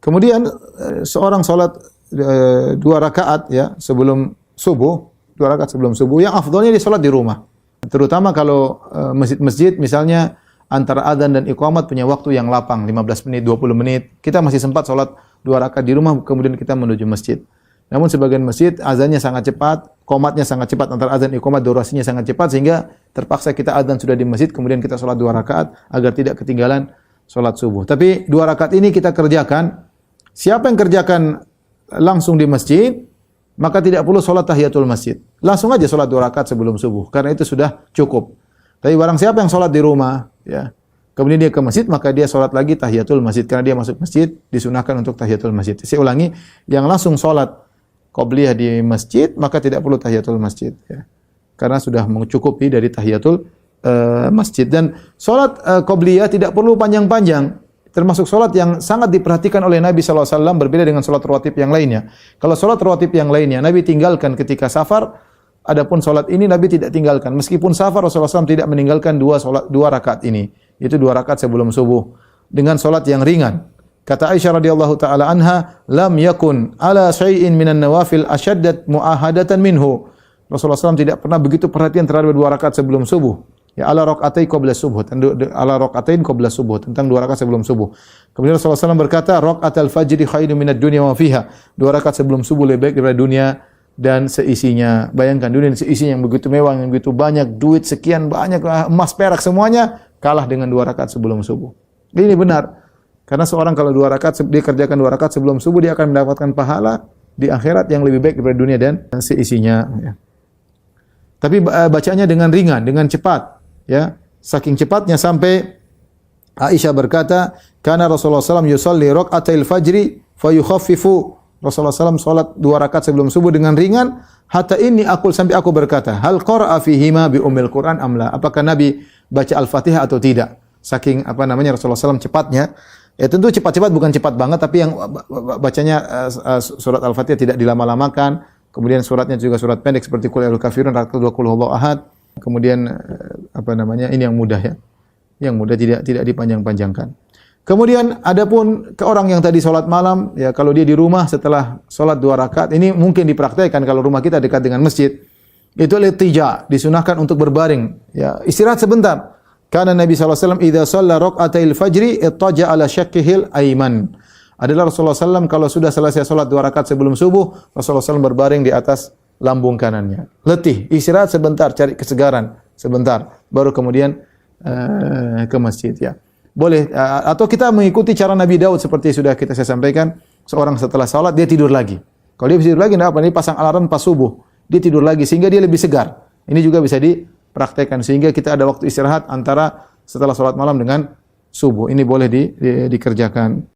Kemudian seorang sholat 2 rakaat ya sebelum subuh, 2 rakaat sebelum subuh. Yang afdalnya dia sholat di rumah. Terutama kalau masjid-masjid misalnya antara adzan dan iqamat punya waktu yang lapang, 15 menit, 20 menit. Kita masih sempat sholat 2 rakaat di rumah, kemudian kita menuju masjid. Namun sebagian masjid azannya sangat cepat, qomatnya sangat cepat, antara azan iqamat durasinya sangat cepat sehingga terpaksa kita azan sudah di masjid kemudian kita sholat 2 rakaat agar tidak ketinggalan sholat subuh. Tapi 2 rakaat ini kita kerjakan. Siapa yang kerjakan langsung di masjid, maka tidak perlu sholat tahiyatul masjid. Langsung aja sholat 2 rakaat sebelum subuh karena itu sudah cukup. Tapi barang siapa yang sholat di rumah, ya, kemudian dia ke masjid, maka dia sholat lagi tahiyatul masjid karena dia masuk masjid disunahkan untuk tahiyatul masjid. Saya ulangi, yang langsung sholat qobliyah di masjid, maka tidak perlu tahiyatul masjid. Ya. Karena sudah mencukupi dari tahiyatul masjid. Dan sholat qobliyah tidak perlu panjang-panjang. Termasuk sholat yang sangat diperhatikan oleh Nabi SAW, berbeda dengan sholat rawatib yang lainnya. Kalau sholat rawatib yang lainnya, Nabi tinggalkan ketika safar, adapun sholat ini Nabi tidak tinggalkan. Meskipun safar, Rasulullah SAW tidak meninggalkan 2 rakaat ini. Itu 2 rakaat sebelum subuh. Dengan sholat yang ringan. Kata Aisyah radhiyallahu taala anha, "Lam yakun ala syai'in minan nawafil ashaddat mu'ahadatan minhu." Rasulullah SAW tidak pernah begitu perhatian terhadap 2 rakaat sebelum subuh. Ya ala rakaatai qabla subuh, ala rakaatain qabla subuh, tentang 2 rakaat sebelum subuh. Kemudian Rasulullah SAW berkata, "Rakaatul fajri khairun minad dunya wa fiha." 2 rakaat sebelum subuh lebih baik daripada dunia dan seisinya. Bayangkan dunia dan seisinya yang begitu mewah, yang begitu banyak, duit sekian banyak, emas perak semuanya kalah dengan 2 rakaat sebelum subuh. Ini benar. Karena seorang kalau 2 rakaat dia kerjakan 2 rakaat sebelum subuh, dia akan mendapatkan pahala di akhirat yang lebih baik daripada dunia dan seisinya. Ya. Tapi bacanya dengan ringan, dengan cepat. Ya, saking cepatnya sampai Aisyah berkata, "Kana Rasulullah SAW yusalli raka'atil fajri fayukhaffifu." Rasulullah SAW salat 2 rakaat sebelum subuh dengan ringan. Hatta ini sampai aku berkata, "Hal qara'a fihima bi ummil Qur'an amla?" Apakah Nabi baca Al-Fatihah atau tidak? Saking Rasulullah SAW cepatnya. Ya tentu cepat-cepat bukan cepat banget, tapi yang bacanya surat Al-Fatihah tidak dilama-lamakan. Kemudian suratnya juga surat pendek seperti Qul ya ayyuhal kafirun, rakaat 2 qul huwallahu ahad. Kemudian ini yang mudah ya. Yang mudah tidak dipanjang-panjangkan. Kemudian adapun ke orang yang tadi salat malam, ya kalau dia di rumah setelah salat 2 rakaat, ini mungkin dipraktikkan kalau rumah kita dekat dengan masjid. Itu al-ittija, disunahkan untuk berbaring, ya istirahat sebentar. Karena Nabi SAW idza shalla raka'atil fajri ittaja ala syaqqihil aiman. Adalah Rasulullah SAW kalau sudah selesai salat 2 rakaat sebelum subuh, Rasulullah SAW berbaring di atas lambung kanannya. Letih, istirahat sebentar, cari kesegaran sebentar, baru kemudian ke masjid ya. Boleh atau kita mengikuti cara Nabi Daud seperti sudah saya sampaikan, seorang setelah salat dia tidur lagi. Kalau dia tidur lagi enggak apa, dia pasang alarm pas subuh, dia tidur lagi sehingga dia lebih segar. Ini juga bisa dipraktekkan sehingga kita ada waktu istirahat antara setelah salat malam dengan subuh. Ini boleh dikerjakan.